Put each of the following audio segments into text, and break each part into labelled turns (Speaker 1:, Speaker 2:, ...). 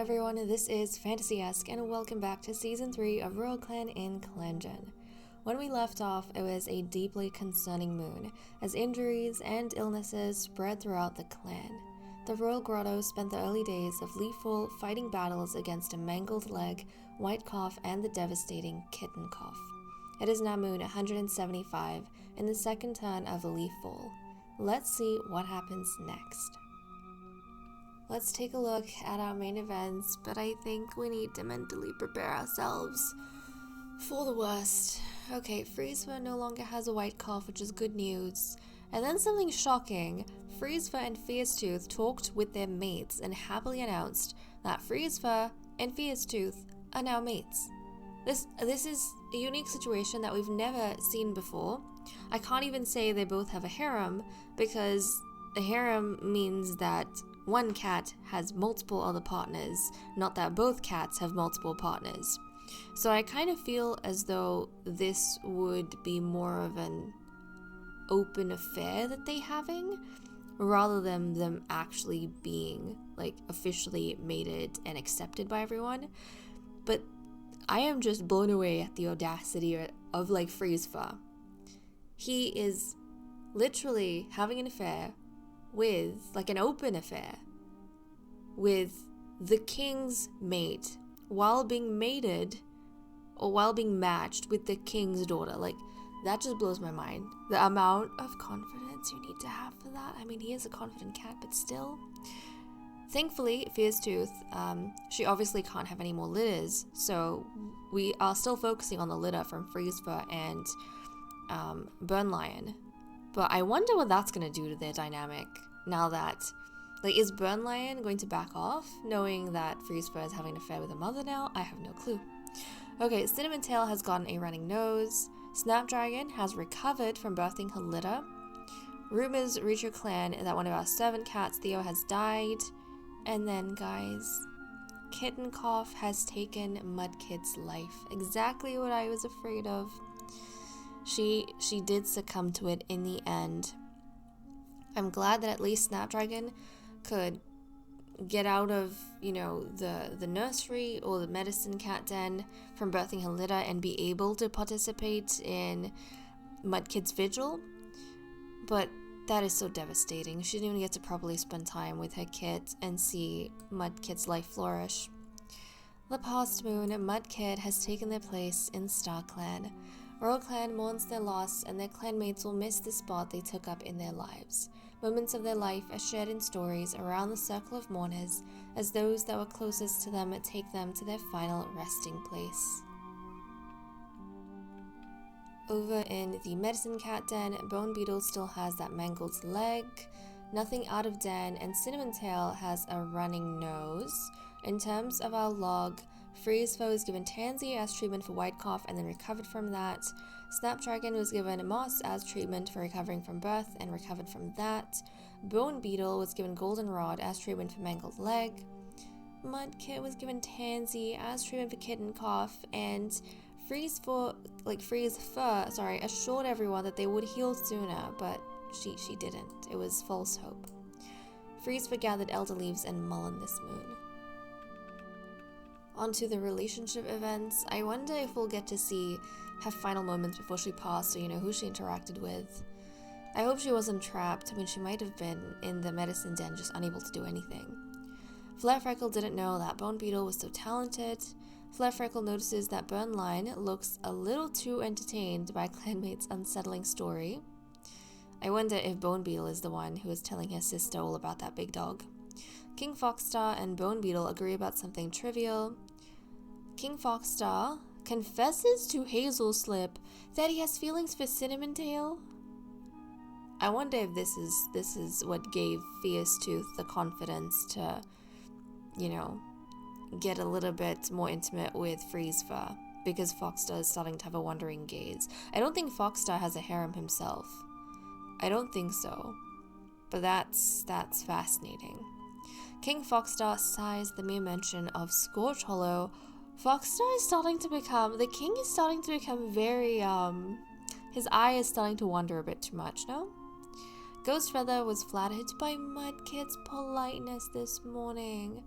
Speaker 1: everyone, this is Fantasy-esque and welcome back to Season 3 of Royal Clan in ClanGen. When we left off, it was a deeply concerning moon, as injuries and illnesses spread throughout the clan. The Royal Grotto spent the early days of lethal fighting battles against a mangled leg, white cough, and the devastating kitten cough. It is now moon 175 in the second turn of the leaf fall. Let's see what happens next. Let's take a look at our main events, but I think we need to mentally prepare ourselves for the worst. Okay, Freezefur no longer has a white cough, which is good news. And then something shocking, Freezefur and Fiercetooth talked with their mates and happily announced that Freezefur and Fiercetooth are now mates. This is a unique situation that we've never seen before. I can't even say they both have a harem, because a harem means that one cat has multiple other partners, not that both cats have multiple partners. So I kind of feel as though this would be more of an open affair that they're having, rather than them actually being like officially mated and accepted by everyone. But I am just blown away at the audacity of like Freezefur. He is literally having an affair with, like an open affair, with the king's mate while being mated or while being matched with the king's daughter. Like, that just blows my mind. The amount of confidence you need to have for that. I mean, he is a confident cat, but still. Thankfully, Fiercetooth, she obviously can't have any more litters, so we are still focusing on the litter from Freezefur and Burn Lion. But I wonder what that's going to do to their dynamic now that, like, is Burn Lion going to back off knowing that Freezefur is having an affair with a mother now? I have no clue. Okay, Cinnamon Tail has gotten a running nose. Snapdragon has recovered from birthing her litter. Rumors reach your clan that one of our servant cats, Theo, has died. And then, guys, Kitten Cough has taken Mudkit's life. Exactly what I was afraid of. She did succumb to it in the end. I'm glad that at least Snapdragon could get out of, the nursery or the medicine cat den from birthing her litter and be able to participate in Mudkit's vigil. But that is so devastating. She didn't even get to properly spend time with her kit and see Mudkit's life flourish. The past moon, Mudkit has taken their place in Star Clan. Royal Clan mourns their loss, and their clanmates will miss the spot they took up in their lives. Moments of their life are shared in stories around the circle of mourners, as those that were closest to them take them to their final resting place. Over in the medicine cat den, Bone Beetle still has that mangled leg, nothing out of den, and Cinnamon Tail has a running nose. In terms of our log, Freezefur was given Tansy as treatment for white cough and then recovered from that. Snapdragon was given Moss as treatment for recovering from birth and recovered from that. Bone Beetle was given Goldenrod as treatment for mangled leg. Mudkit was given Tansy as treatment for kitten cough, and Freezefur assured everyone that they would heal sooner, but she didn't. It was false hope. Freezefur gathered elder leaves and mullein this moon. Onto the relationship events. I wonder if we'll get to see her final moments before she passed, so who she interacted with. I hope she wasn't trapped. I mean, she might have been in the medicine den, just unable to do anything. Flarefreckle didn't know that Bone Beetle was so talented. Flarefreckle notices that Burn Lion looks a little too entertained by Clanmate's unsettling story. I wonder if Bone Beetle is the one who is telling her sister all about that big dog. King Foxstar and Bone Beetle agree about something trivial. King Foxstar confesses to Hazelslip that he has feelings for Cinnamon Tail. I wonder if this is what gave Fiercetooth the confidence to, get a little bit more intimate with Freezefur, because Foxstar is starting to have a wandering gaze. I don't think Foxstar has a harem himself. I don't think so. But that's fascinating. King Foxstar sighs the mere mention of Scorch Hollow. Foxstar is starting to become, the king is starting to become very, his eye is starting to wander a bit too much, no? Ghost Feather was flattered by Mudkit's politeness this morning.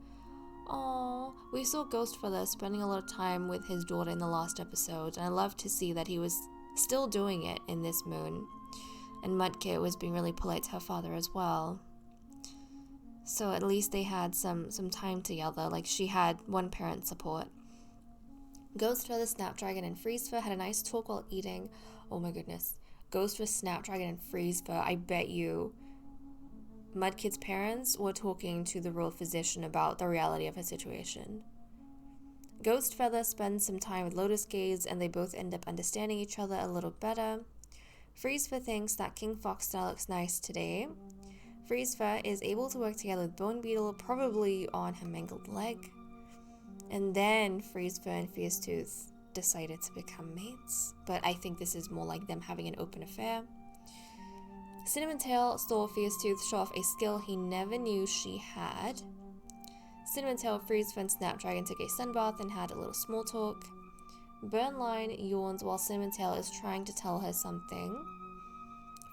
Speaker 1: Aww. We saw Ghostfeather spending a lot of time with his daughter in the last episode, and I love to see that he was still doing it in this moon. And Mudkip was being really polite to her father as well. So at least they had some time together, like she had one parent support. Ghostfeather, Snapdragon, and Freezefur had a nice talk while eating. Oh my goodness. Ghostfeather, Snapdragon, and Freezefur, I bet you Mudkip's parents were talking to the royal physician about the reality of her situation. Ghostfeather spends some time with Lotus Gaze, and they both end up understanding each other a little better. Freezefur thinks that King Foxstar looks nice today. Freezefur is able to work together with Bone Beetle, probably on her mangled leg. And then Freezefur and Fiercetooth decided to become mates, but I think this is more like them having an open affair. Cinnamon Tail saw Fiercetooth show off a skill he never knew she had. Cinnamon Tail, Freezefur, and Snapdragon took a sunbath and had a little small talk. Burnline yawns while Cinnamon Tail is trying to tell her something.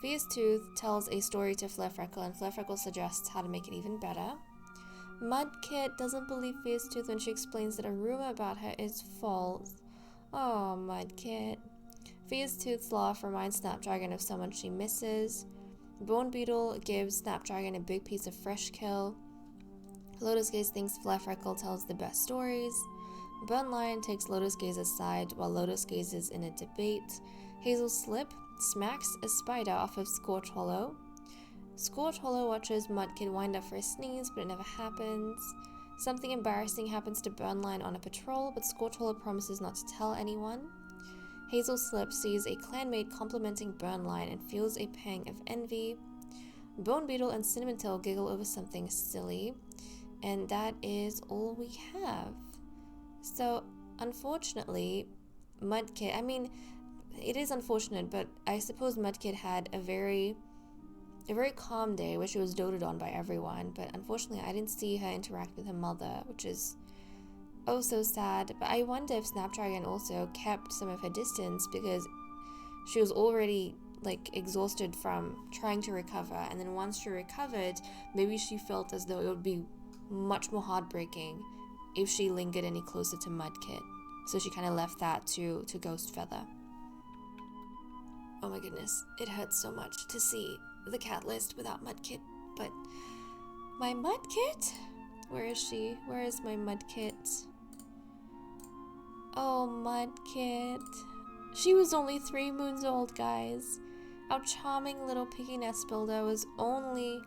Speaker 1: Fiercetooth tells a story to Flurfreckle, and Flurfreckle suggests how to make it even better. Mudkip doesn't believe Fiercetooth when she explains that a rumor about her is false. Oh, Mudkip. Fiercetooth's laugh reminds Snapdragon of someone she misses. Bone Beetle gives Snapdragon a big piece of fresh kill. Lotus Gaze thinks Flurfreckle tells the best stories. Burnline takes Lotus Gaze aside while Lotus Gaze is in a debate. Hazel Slip smacks a spider off of Scorch Hollow. Scorch Hollow watches Mudkip wind up for a sneeze, but it never happens. Something embarrassing happens to Burnline on a patrol, but Scorch Hollow promises not to tell anyone. Hazel Slip sees a clanmate complimenting Burnline and feels a pang of envy. Bone Beetle and Cinnamon Tail giggle over something silly, and that is all we have. So, unfortunately, Mudkip, I mean, it is unfortunate, but I suppose Mudkip had a very calm day where she was doted on by everyone, but unfortunately I didn't see her interact with her mother, which is oh so sad. But I wonder if Snapdragon also kept some of her distance because she was already exhausted from trying to recover, and then once she recovered, maybe she felt as though it would be much more heartbreaking if she lingered any closer to Mudkip. So she kind of left that to Ghostfeather. Oh my goodness, it hurts so much to see the cat list without Mudkip, but my Mudkip? Where is she? Where is my Mudkip? Oh, Mudkip. She was only 3 moons old, guys. Our charming little piggy nest builder was only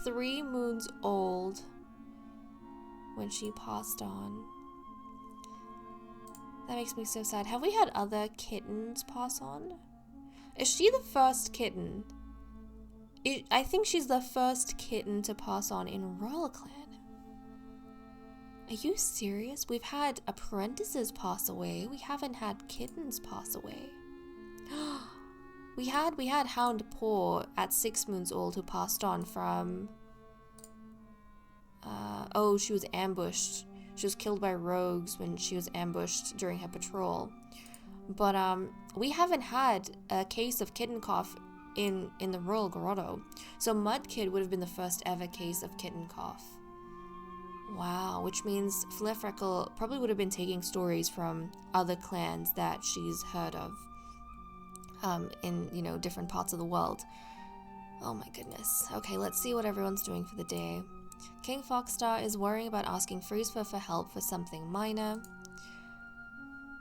Speaker 1: 3 moons old when she passed on. That makes me so sad. Have we had other kittens pass on? Is she the first kitten? I think she's the first kitten to pass on in Royal Clan. Are you serious? We've had apprentices pass away. We haven't had kittens pass away. We had Hound Paw at 6 moons old who passed on from she was ambushed. She was killed by rogues when she was ambushed during her patrol. But we haven't had a case of kitten cough in the Royal Grotto. So Mudkip would have been the first ever case of kitten cough. Wow, which means Flurfreckle probably would have been taking stories from other clans that she's heard of in, different parts of the world. Oh my goodness. Okay, let's see what everyone's doing for the day. King Foxstar is worrying about asking Freezefur for help for something minor,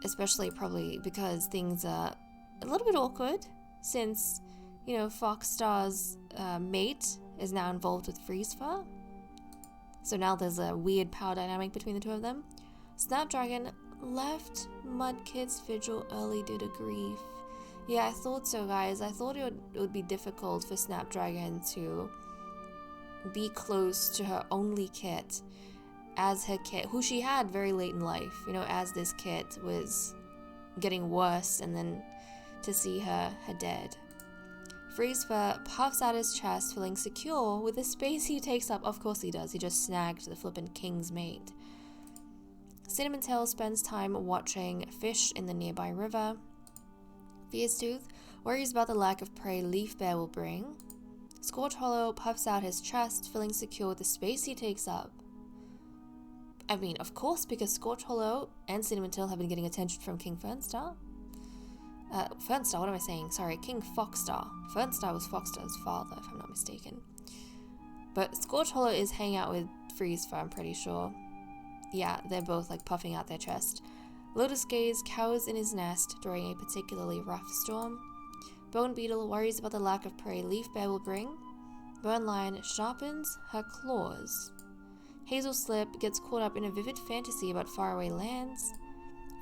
Speaker 1: especially probably because things are a little bit awkward since, Foxstar's mate is now involved with Freezefur. So now there's a weird power dynamic between the two of them. Snapdragon left Mudkip's vigil early due to grief. Yeah, I thought so, guys. I thought it would be difficult for Snapdragon to be close to her only kit as her kit, who she had very late in life, as this kit was getting worse, and then to see her dead. Freezefur puffs out his chest, feeling secure with the space he takes up. Of course he does, he just snagged the flippin' king's mate. Cinnamon Tail spends time watching fish in the nearby river. Fiercetooth worries about the lack of prey Leaf Bear will bring. Scorch Hollow puffs out his chest, feeling secure with the space he takes up. I mean, of course, because Scorch Hollow and Cinnamon Tail have been getting attention from King Fernstar. Fernstar, what am I saying? Sorry, King Foxstar. Fernstar was Foxstar's father, if I'm not mistaken. But Scorch Hollow is hanging out with Freezefur, I'm pretty sure. Yeah, they're both like puffing out their chest. Lotus Gaze cowers in his nest during a particularly rough storm. Bone Beetle worries about the lack of prey Leaf Bear will bring. Burn Lion sharpens her claws. Hazel Slip gets caught up in a vivid fantasy about faraway lands.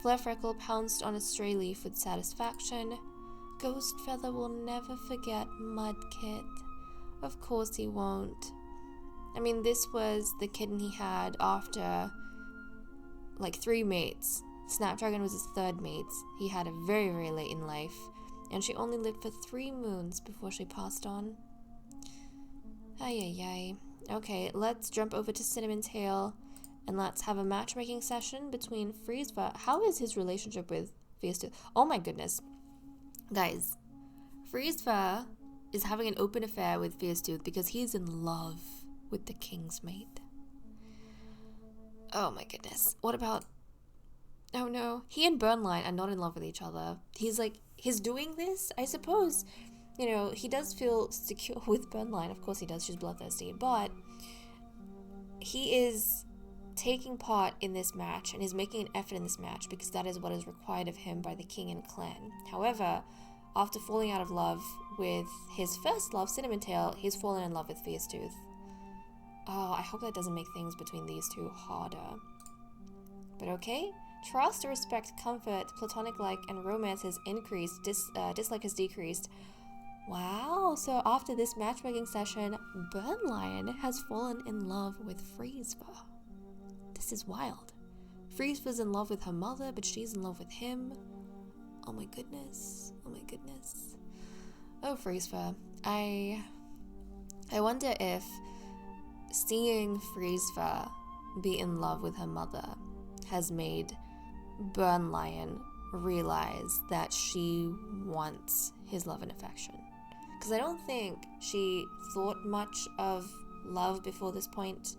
Speaker 1: Flare Freckle pounced on a stray leaf with satisfaction. Ghost Feather will never forget Mudkit. Of course he won't. I mean, this was the kitten he had after, like, 3 mates. Snapdragon was his 3rd mate. He had it very, very late in life. And she only lived for 3 moons before she passed on. Ay, ay, ay. Okay, let's jump over to Cinnamon Tail. And let's have a matchmaking session between Freezefur. How is his relationship with Fiercetooth? Oh my goodness. Guys, Freezefur is having an open affair with Fiercetooth because he's in love with the king's mate. Oh my goodness. What about... Oh no. He and Burnline are not in love with each other. He's doing this, I suppose. You know, he does feel secure with Burnline. Of course he does. She's bloodthirsty. But he is taking part in this match and is making an effort in this match because that is what is required of him by the king and clan. However, after falling out of love with his first love, Cinnamon Tail, he's fallen in love with Fiercetooth. Oh, I hope that doesn't make things between these two harder. But okay. Trust, respect, comfort, platonic like, and romance has increased. Dislike has decreased. Wow, so after this matchmaking session, Burnline has fallen in love with Freezefur. This is wild. Freezefur's in love with her mother, but she's in love with him. Oh my goodness. Oh my goodness. Oh, Freezefur. I wonder if seeing Freezefur be in love with her mother has made Burnline realize that she wants his love and affection. Because I don't think she thought much of love before this point,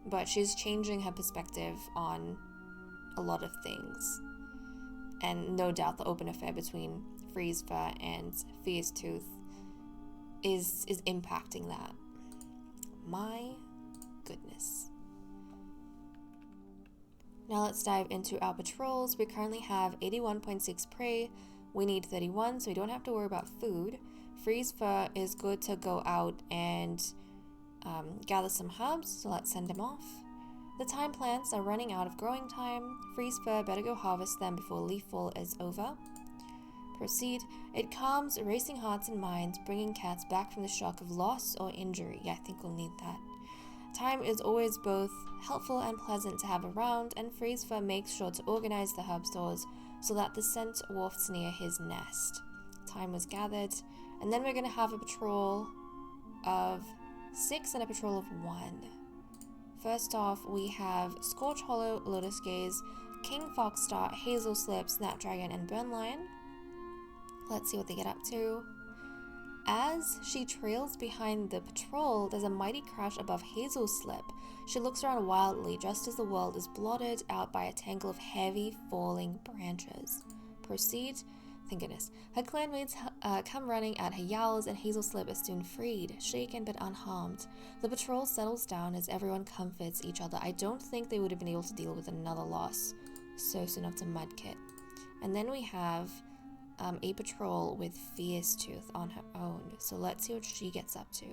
Speaker 1: but she's changing her perspective on a lot of things. And no doubt the open affair between Freezefur and Fiercetooth is impacting that. My goodness. Now let's dive into our patrols. We currently have 81.6 prey. We need 31, so we don't have to worry about food. Freezefur is good to go out and gather some herbs, so let's send him off. The thyme plants are running out of growing time. Freezefur better go harvest them before leaf fall is over. Proceed. It calms racing hearts and minds, bringing cats back from the shock of loss or injury. Yeah, I think we'll need that. Thyme is always both helpful and pleasant to have around, and Freezefur makes sure to organize the herb stores so that the scent wafts near his nest. Thyme was gathered, and then we're going to have a patrol of 6 and a patrol of 1. First off, we have Scorch Hollow, Lotus Gaze, King Foxstar, Hazel Slip, Snapdragon, and Burnline. Let's see what they get up to. As she trails behind the patrol, there's a mighty crash above Hazel Slip. She looks around wildly, just as the world is blotted out by a tangle of heavy falling branches. Proceed. Thank goodness. Her clanmates come running at her yowls, and Hazel Slip is soon freed, shaken but unharmed. The patrol settles down as everyone comforts each other. I don't think they would have been able to deal with another loss so soon after Mudkit. And then we have a patrol with Fiercetooth on her own, so let's see what she gets up to.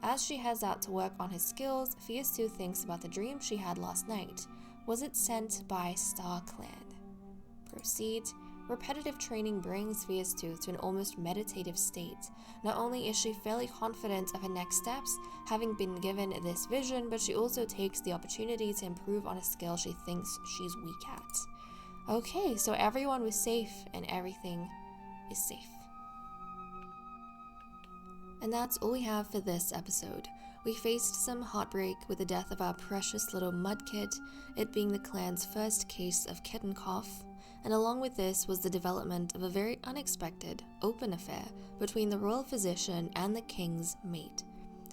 Speaker 1: As she heads out to work on his skills, Fiercetooth thinks about the dream she had last night. Was it sent by StarClan? Proceed. Repetitive training brings Fiercetooth to an almost meditative state. Not only is she fairly confident of her next steps, having been given this vision, but she also takes the opportunity to improve on a skill she thinks she's weak at. Okay, so everyone was safe and everything is safe. And that's all we have for this episode. We faced some heartbreak with the death of our precious little Mudkit, it being the clan's first case of kitten cough, and along with this was the development of a very unexpected, open affair between the royal physician and the king's mate.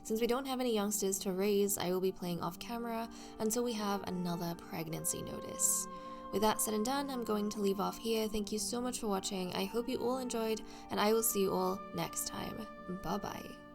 Speaker 1: Since we don't have any youngsters to raise, I will be playing off camera until we have another pregnancy notice. With that said and done, I'm going to leave off here. Thank you so much for watching. I hope you all enjoyed, and I will see you all next time. Bye bye.